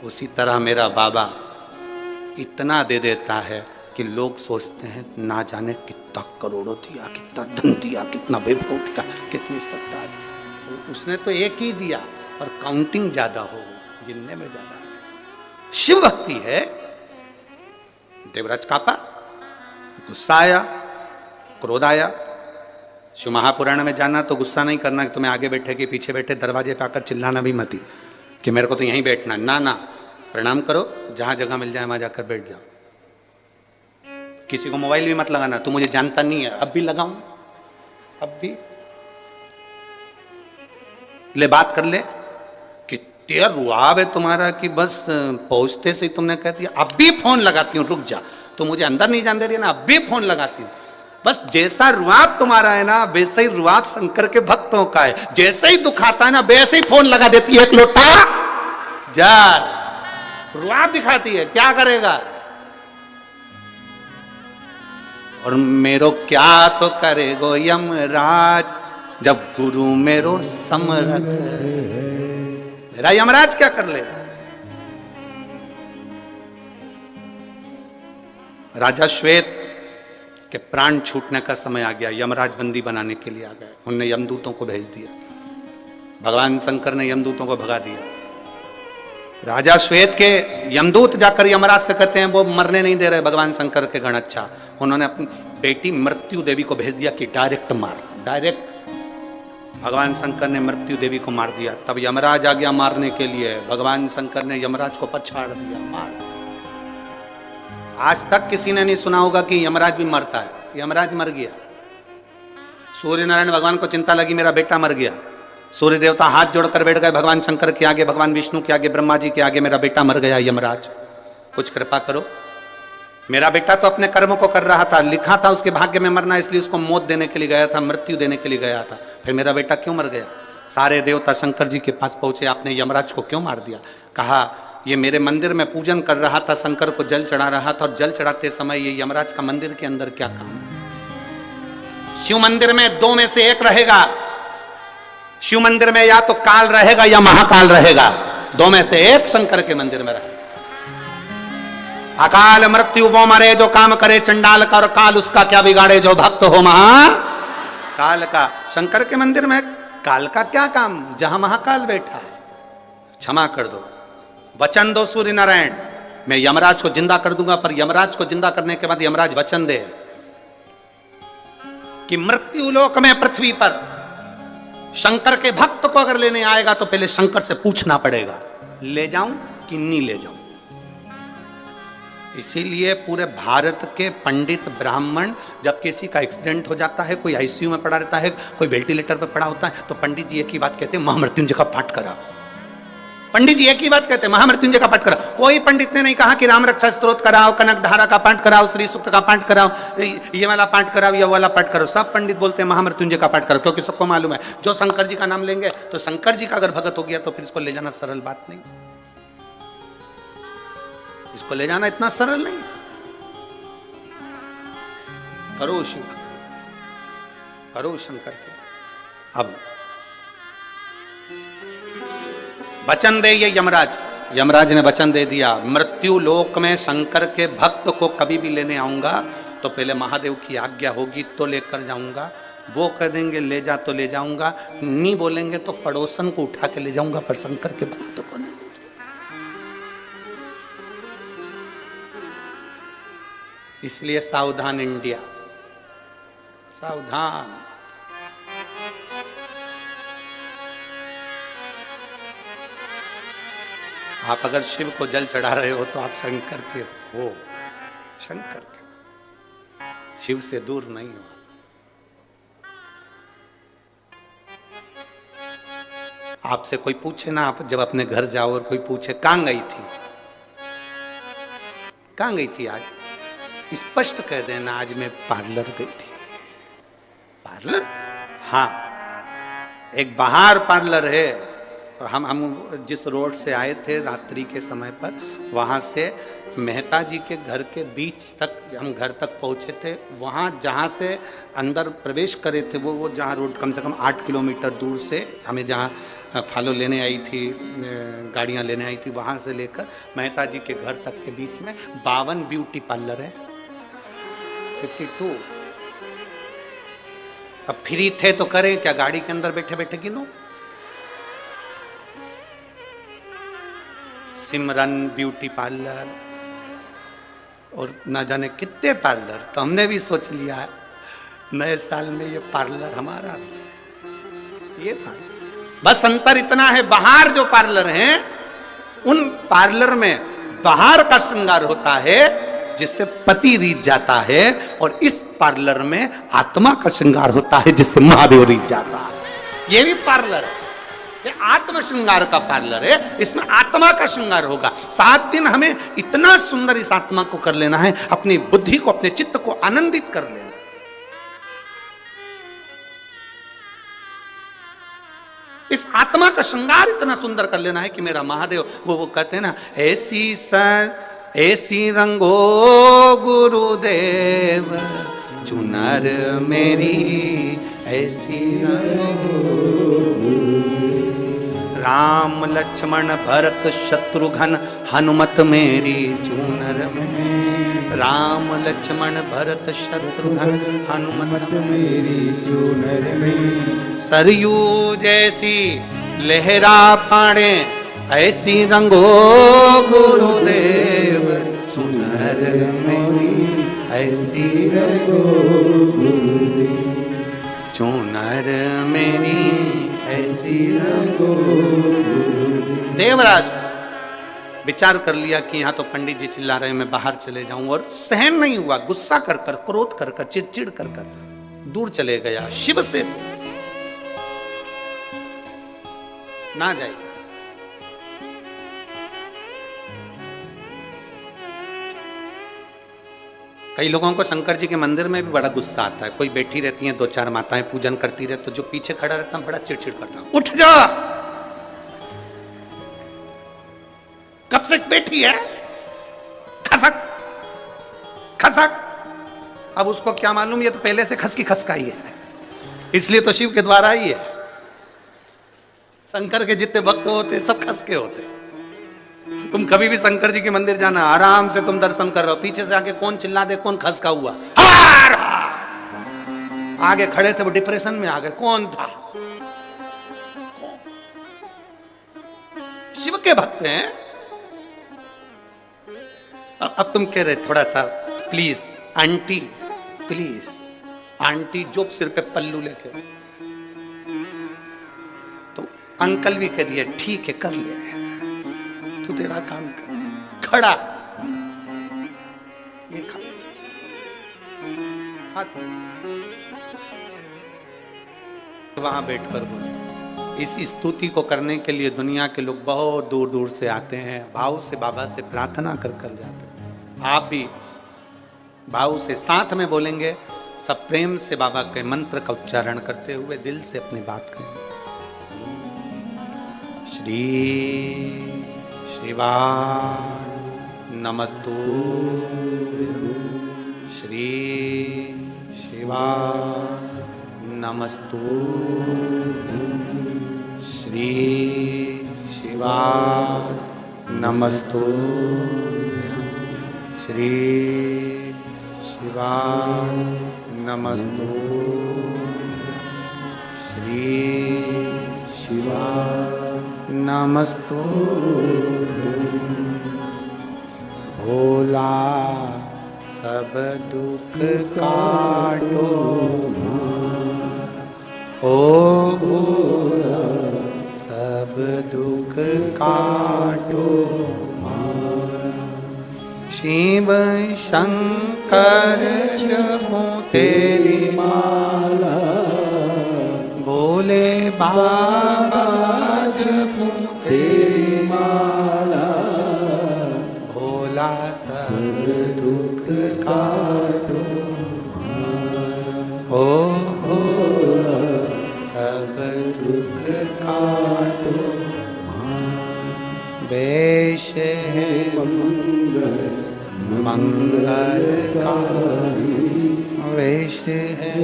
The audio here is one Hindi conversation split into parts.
उसी तरह मेरा बाबा इतना दे देता है कि लोग सोचते हैं ना जाने कितना करोड़ों दिया, कितना धन दिया, कितना वैभव दिया, कितनी सत्ता दी। उसने तो एक ही दिया पर काउंटिंग ज्यादा हो, गिनने में ज्यादा है। शिव भक्ति है। देवराज कापा, गुस्सा आया, क्रोध आया। शिव महापुराण में जाना तो गुस्सा नहीं करना कि तुम्हें आगे बैठे कि पीछे बैठे, दरवाजे पे आकर चिल्लाना भी मत ही कि मेरे को तो यहीं बैठना, ना ना, प्रणाम करो, जहां जगह मिल जाए वहां जाकर बैठ जाओ। किसी को मोबाइल भी मत लगाना, तू मुझे जानता नहीं है, अब भी लगाऊं, अब भी ले बात कर ले। कितना रुआब है तुम्हारा कि बस पहुंचते से तुमने कह दिया अब भी फोन लगाती हूँ, रुक जा, तो मुझे अंदर नहीं जान दे रही है ना, अब भी फोन लगाती हूँ। बस जैसा रुआब तुम्हारा है ना वैसे ही रुआब शंकर के भक्तों का है। जैसे ही दुख आता है ना वैसे ही फोन लगा देती है, एक लोटा जार, रुआब दिखाती है, क्या करेगा। और मेरो क्या तो करेगो यमराज जब गुरु मेरो समरथ। मेरा यमराज क्या कर लेगा। राजा श्वेत के प्राण छूटने का समय आ गया, यमराज बंदी बनाने के लिए आ गए। उन्होंने यमदूतों को भेज दिया, भगवान शंकर ने यमदूतों को भगा दिया। राजा श्वेत के यमदूत जाकर यमराज से कहते हैं वो मरने नहीं दे रहे भगवान शंकर के गण। अच्छा, उन्होंने अपनी बेटी मृत्यु देवी को भेज दिया कि डायरेक्ट मार, डायरेक्ट। भगवान शंकर ने मृत्यु देवी को मार दिया। तब यमराज आ गया मारने के लिए, भगवान शंकर ने यमराज को पछाड़ दिया, मार। आज तक किसी ने नहीं सुना होगा कि यमराज भी मरता है। यमराज मर गया। सूर्य नारायण भगवान को चिंता लगी मेरा बेटा मर गया, सूर्य देवता हाथ जोड़कर बैठ गए भगवान शंकर के आगे, भगवान विष्णु के आगे, ब्रह्मा जी के आगे, मेरा बेटा मर गया, यमराज कुछ कृपा करो। मेरा बेटा तो अपने कर्मों को कर रहा था, लिखा था उसके भाग्य में मरना, इसलिए उसको मौत देने के लिए गया था, मृत्यु देने के लिए गया था, फिर मेरा बेटा क्यों मर गया। सारे देवता शंकर जी के पास पहुंचे, आपने यमराज को क्यों मार दिया। कहा ये मेरे मंदिर में पूजन कर रहा था, शंकर को जल चढ़ा रहा था, और जल चढ़ाते समय ये यमराज का मंदिर के अंदर क्या काम। शिव मंदिर में दो में से एक रहेगा, शिव मंदिर में या तो काल रहेगा या महाकाल रहेगा, दो में से एक शंकर के मंदिर में रहेगा। अकाल मृत्यु वो मरे जो काम करे चंडाल का, और काल उसका क्या बिगाड़े जो भक्त हो महाकाल का। शंकर के मंदिर में काल का क्या काम, जहां महाकाल बैठा है। क्षमा कर दो, वचन दो सूर्य नारायण, मैं यमराज को जिंदा कर दूंगा, पर यमराज को जिंदा करने के बाद यमराज वचन दे कि मृत्यु लोक में पृथ्वी पर शंकर के भक्त को अगर लेने आएगा तो पहले शंकर से पूछना पड़ेगा ले जाऊं कि नहीं ले जाऊं। इसीलिए पूरे भारत के पंडित ब्राह्मण जब किसी का एक्सीडेंट हो जाता है, कोई आईसीयू में पड़ा रहता है, कोई वेंटिलेटर पर पड़ा होता है, तो पंडित जी एक ही बात कहते हैं, महामृत्युंजय का पाठ करा। पंडित जी एक ही बात कहते हैं, महामृत्युंजय का पाठ करा। कोई पंडित ने नहीं कहा कि राम रक्षा स्तोत्र कराओ, कनक धारा का पाठ कराओ, श्री सूक्त का पाठ कराओ, ये वाला पाठ कराओ, ये वाला पाठ करो। सब पंडित बोलते हैं महामृत्युंजय का पाठ करो, क्योंकि सबको मालूम है जो शंकर जी का नाम लेंगे तो शंकर जी का अगर भगत हो गया तो फिर इसको ले जाना सरल बात नहीं, इसको ले जाना इतना सरल नहीं। करो शिव, करो शंकर के। अब वचन दे ये यमराज, यमराज ने वचन दे दिया, मृत्यु लोक में शंकर के भक्त को कभी भी लेने आऊंगा तो पहले महादेव की आज्ञा होगी तो लेकर जाऊंगा। वो कह देंगे ले जा तो ले जाऊंगा, नहीं बोलेंगे तो पड़ोसन को उठा के ले जाऊंगा, पर शंकर के भक्त को नहीं। इसलिए सावधान इंडिया, सावधान। आप अगर शिव को जल चढ़ा रहे हो तो आप शंकर के हो, शंकर के, शिव से दूर नहीं हो। आपसे कोई पूछे ना, आप जब अपने घर जाओ और कोई पूछे कहां गई थी, कहां गई थी आज, स्पष्ट कह देना आज मैं पार्लर गई थी। पार्लर, हाँ, एक बाहर पार्लर है। हम जिस रोड से आए थे रात्रि के समय पर, वहाँ से मेहता जी के घर के बीच तक हम घर तक पहुँचे थे। वहाँ जहाँ से अंदर प्रवेश करे थे वो जहाँ रोड कम से कम 8 किलोमीटर दूर से हमें जहाँ फॉलो लेने आई थी, गाड़ियाँ लेने आई थी, वहाँ से लेकर मेहता जी के घर तक के बीच में 52 ब्यूटी पार्लर है। 52। अब फ्री थे तो करें क्या, गाड़ी के अंदर बैठे बैठे गिनो। सिमरन ब्यूटी पार्लर और ना जाने कितने पार्लर। तो हमने भी सोच लिया है नए साल में ये पार्लर हमारा, ये था। बस अंतर इतना है, बाहर जो पार्लर हैं उन पार्लर में बाहर का श्रृंगार होता है जिससे पति रीझ जाता है, और इस पार्लर में आत्मा का श्रृंगार होता है जिससे महादेव रीझ जाता है। ये भी पार्लर है, ये आत्म श्रृंगार का पार्लर है, इसमें आत्मा का श्रृंगार होगा। 7 दिन हमें इतना सुंदर इस आत्मा को कर लेना है, अपनी बुद्धि को, अपने चित्त को आनंदित कर लेना। इस आत्मा का श्रृंगार इतना सुंदर कर लेना है कि मेरा महादेव, वो कहते हैं ना, ऐसी रंगो गुरुदेव चुनर मेरी, ऐसी रंगो राम लक्ष्मण भरत शत्रुघ्न हनुमत मेरी चुनर में, राम लक्ष्मण भरत शत्रुघ्न हनुमत मेरी चुनर में, सरयू जैसी लहरा पाड़े ऐसी रंगो गुरुदेव चुनर मेरी, ऐसी रंगो चुनर मेरी, ऐसी रंगो। देवराज विचार कर लिया कि यहां तो पंडित जी चिल्ला रहे हैं, मैं बाहर चले जाऊं, और सहन नहीं हुआ, गुस्सा कर कर, क्रोध कर कर, चिड़चिड़ कर कर दूर चले गया। शिव से ना जाइए। कई लोगों को शंकर जी के मंदिर में भी बड़ा गुस्सा आता है। कोई बैठी रहती हैं 2-4 माताएं पूजन करती रहती, तो जो पीछे खड़ा रहता है बड़ा चिड़चिड़ करता है, उठ जा, कब से बैठी है, खसक खसक। अब उसको क्या मालूम, ये तो पहले से खस की खसकाई है, इसलिए तो शिव के द्वारा ही है। शंकर के जितने भक्त होते सब खस के होते। तुम कभी भी शंकर जी के मंदिर जाना, आराम से तुम दर्शन कर रहे हो, पीछे से आके कौन चिल्ला दे, कौन खसका हुआ, आगे खड़े थे वो डिप्रेशन में आ गए, कौन था? शिव के भक्त हैं। अब तुम कह रहे थोड़ा सा प्लीज आंटी, प्लीज आंटी, जो सिर पे पल्लू लेके, तो अंकल भी कह दिए ठीक है कर ले, तू तेरा काम कर, खड़ा ये खा हाथ वहां बैठकर बोले। इस स्तुति को करने के लिए दुनिया के लोग बहुत दूर दूर से आते हैं, भाव से बाबा से प्रार्थना कर कर जाते हैं। आप भी भाव से साथ में बोलेंगे, सब प्रेम से बाबा के मंत्र का उच्चारण करते हुए दिल से अपनी बात करेंगे। श्री शिवाय नमस्तुभ्यं, श्री शिवाय नमस्तुभ्यं, श्री शिवाय नमस्तुभ्यं, श्री शिवाय नमस्तुभ्यं, श्री शिवाय नमस्तुभ्यं। भोला सब दुख काटो, ओ भोला सब दुख काटो, शिव शंकर जपो तेरी माला, भोले बाबा जपो तेरी माला, भोला सब दुख काटो, ओ भोला सब दुख काटो। वेश है मंगलकारी, वेश है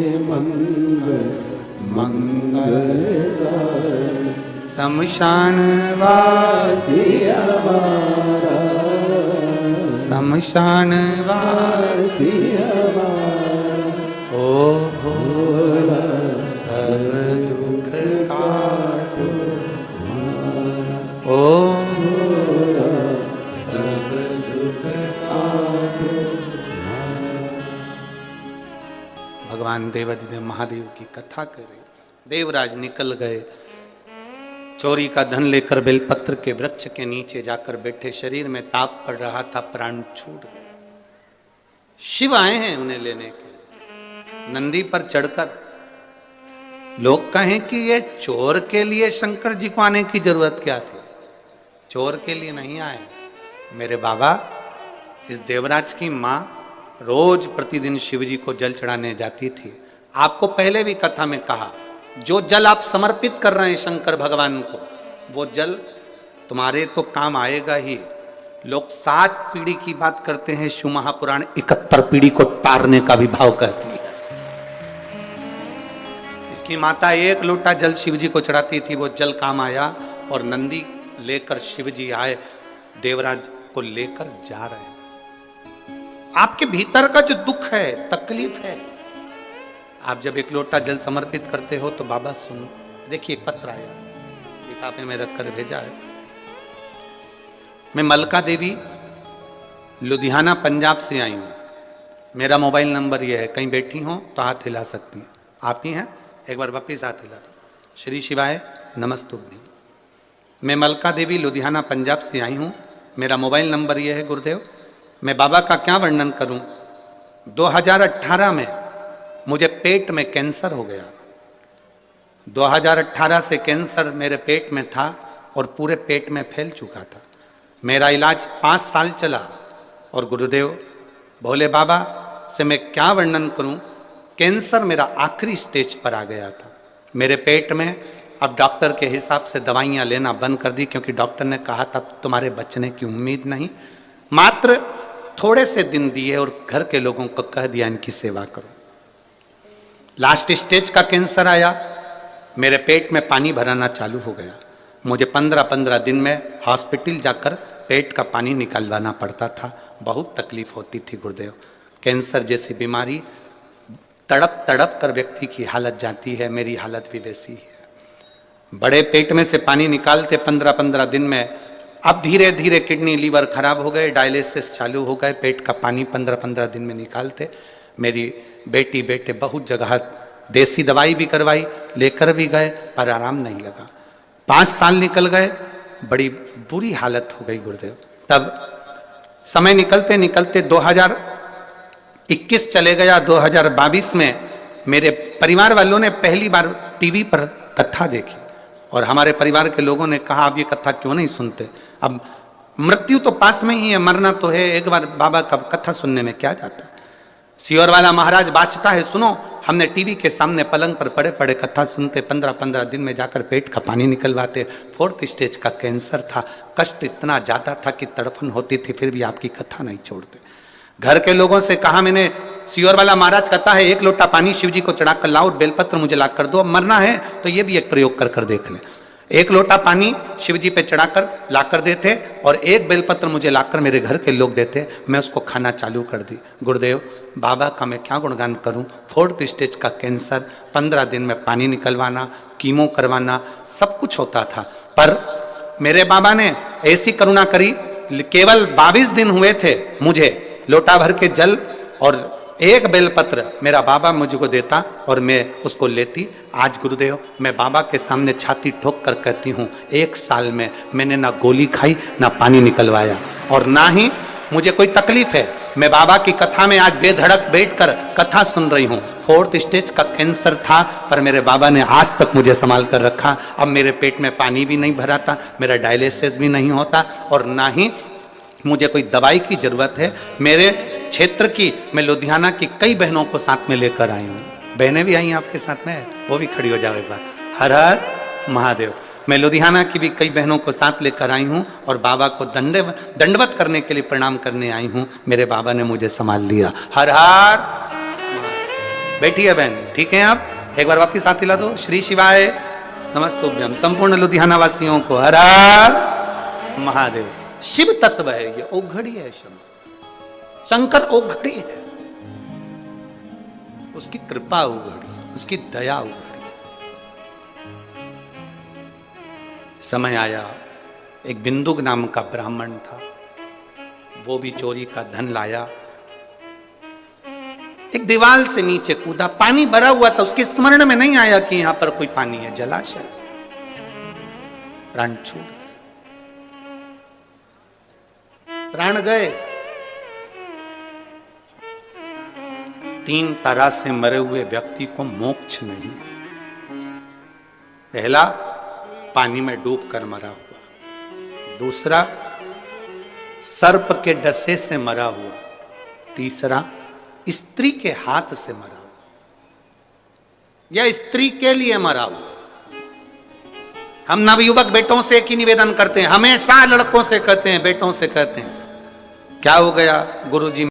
मंगलकारी, शमशान वासी हमारा, शमशान वासी हमारा, ओ भोला सब दुख काटो, ओ भोला सब दुख काटो। भगवान देवाधिदेव महादेव की कथा करे। देवराज निकल गए, चोरी का धन लेकर बेलपत्र के वृक्ष के नीचे जाकर बैठे। शरीर में ताप पड़ रहा था, प्राण छूट गए। शिव आए हैं उन्हें लेने के। नंदी पर चढ़कर लोग कहें कि ये चोर के लिए शंकर जी को आने की जरूरत क्या थी? चोर के लिए नहीं आए मेरे बाबा। इस देवराज की माँ रोज प्रतिदिन शिव जी को जल चढ़ाने जाती थी। आपको पहले भी कथा में कहा, जो जल आप समर्पित कर रहे हैं शंकर भगवान को, वो जल तुम्हारे तो काम आएगा ही। लोग 7 पीढ़ी की बात करते हैं, शिव महापुराण 71 पीढ़ी को तारने का भी भाव कहती है। इसकी माता 1 लोटा जल शिव जी को चढ़ाती थी, वो जल काम आया और नंदी लेकर शिव जी आए, देवराज को लेकर जा रहे हैं। आपके भीतर का जो दुख है, तकलीफ है, आप जब 1 लोटा जल समर्पित करते हो तो बाबा सुनो। देखिए पत्र आया, लिफाफे में रखकर भेजा है। मैं मलका देवी लुधियाना पंजाब से आई हूँ। मेरा मोबाइल नंबर यह है, कहीं बैठी हो तो हाथ हिला सकती हैं। आप ही हैं? एक बार वापिस हाथ हिला दो। श्री शिवाय नमस्तुभ्यं। मैं मलका देवी लुधियाना पंजाब से आई हूँ। मेरा मोबाइल नंबर यह है। गुरुदेव, मैं बाबा का क्या वर्णन करूँ। 2018 में मुझे पेट में कैंसर हो गया। 2018 से कैंसर मेरे पेट में था और पूरे पेट में फैल चुका था। मेरा इलाज 5 साल चला और गुरुदेव भोले बाबा से मैं क्या वर्णन करूं। कैंसर मेरा आखिरी स्टेज पर आ गया था मेरे पेट में। अब डॉक्टर के हिसाब से दवाइयां लेना बंद कर दी, क्योंकि डॉक्टर ने कहा तब तुम्हारे बचने की उम्मीद नहीं। मात्र थोड़े से दिन दिए और घर के लोगों को कह दिया इनकी सेवा करो। लास्ट स्टेज का कैंसर आया, मेरे पेट में पानी भराना चालू हो गया। मुझे 15-15 दिन में हॉस्पिटल जाकर पेट का पानी निकालवाना पड़ता था। बहुत तकलीफ होती थी गुरुदेव। कैंसर जैसी बीमारी तड़प तड़प कर व्यक्ति की हालत जाती है। मेरी हालत भी वैसी है। बड़े पेट में से पानी निकालते 15-15 दिन में। अब धीरे धीरे किडनी लीवर खराब हो गए, डायलिसिस चालू हो गए। पेट का पानी 15-15 दिन में निकालते। मेरी बेटी बेटे बहुत जगह देसी दवाई भी करवाई, लेकर भी गए, पर आराम नहीं लगा। 5 साल निकल गए, बड़ी बुरी हालत हो गई गुरुदेव। तब समय निकलते निकलते 2021 चले गया। 2022 में मेरे परिवार वालों ने पहली बार टीवी पर कथा देखी और हमारे परिवार के लोगों ने कहा आप ये कथा क्यों नहीं सुनते। अब मृत्यु तो पास में ही है, मरना तो है, एक बार बाबा का कथा सुनने में क्या जाता है। सियोर वाला महाराज बाचता है, सुनो। हमने टीवी के सामने पलंग पर पड़े पड़े कथा सुनते। 15-15 दिन में जाकर पेट का पानी निकलवाते। 4th स्टेज का कैंसर था। कष्ट इतना ज्यादा था कि तड़फन होती थी, फिर भी आपकी कथा नहीं छोड़ते। घर के लोगों से कहा मैंने, सियोर वाला महाराज कहता है 1 लोटा पानी शिव जी को चढ़ाकर लाओ, बेलपत्र मुझे ला कर दो। अब मरना है तो ये भी एक प्रयोग कर देख ले। 1 लोटा पानी शिव जी पे चढ़ाकर लाकर देते और 1 बेलपत्र मुझे लाकर मेरे घर के लोग देते। मैं उसको खाना चालू कर दी। गुरुदेव बाबा का मैं क्या गुणगान करूं। 4th स्टेज का कैंसर, 15 दिन में पानी निकलवाना, कीमो करवाना, सब कुछ होता था। पर मेरे बाबा ने ऐसी करुणा करी, केवल 22 दिन हुए थे, मुझे लोटा भर के जल और 1 बेलपत्र मेरा बाबा मुझको देता और मैं उसको लेती। आज गुरुदेव मैं बाबा के सामने छाती ठोक कर कहती हूँ, 1 साल में मैंने ना गोली खाई, ना पानी निकलवाया और ना ही मुझे कोई तकलीफ है। मैं बाबा की कथा में आज बेधड़क बैठकर कथा सुन रही हूँ। 4th स्टेज का कैंसर था, पर मेरे बाबा ने आज तक मुझे संभाल कर रखा। अब मेरे पेट में पानी भी नहीं भराता, मेरा डायलिसिस भी नहीं होता और ना ही मुझे कोई दवाई की जरूरत है। मेरे क्षेत्र की, मैं लुधियाना की कई बहनों को साथ में लेकर आई हूँ। बहनें भी आई आपके साथ में, वो भी खड़ी हो जाओ एक बार। हर हर महादेव। मैं लुधियाना की भी कई बहनों को साथ लेकर आई हूँ और बाबा को दंडवत करने के लिए प्रणाम करने आई हूँ। मेरे बाबा ने मुझे संभाल लिया। हर हर। बैठिए बहन, ठीक है आप? एक बार वापिस हाथ हिला दो। श्री शिवाय नमस्तुभ्यम। संपूर्ण लुधियाना वासियों को हर हर महादेव। शिव तत्व है ये, औघड़ी है शंकर औघड़ी है, उसकी कृपा उघड़ी, उसकी दया उघड़ी। समय आया, एक बिंदुक नाम का ब्राह्मण था, वो भी चोरी का धन लाया, एक दीवार से नीचे कूदा, पानी भरा हुआ था, उसके स्मरण में नहीं आया कि यहां पर कोई पानी है, जलाशय, प्राण छूट गए, प्राण गए। 3 तरह से मरे हुए व्यक्ति को मोक्ष नहीं। पहला, पानी में डूबकर मरा हुआ, दूसरा सर्प के डसे से मरा हुआ, तीसरा स्त्री के हाथ से मरा हुआ या स्त्री के लिए मरा हुआ। हम नवयुवक बेटों से एक ही निवेदन करते हैं, हमेशा लड़कों से कहते हैं, बेटों से कहते हैं, क्या हो गया गुरुजी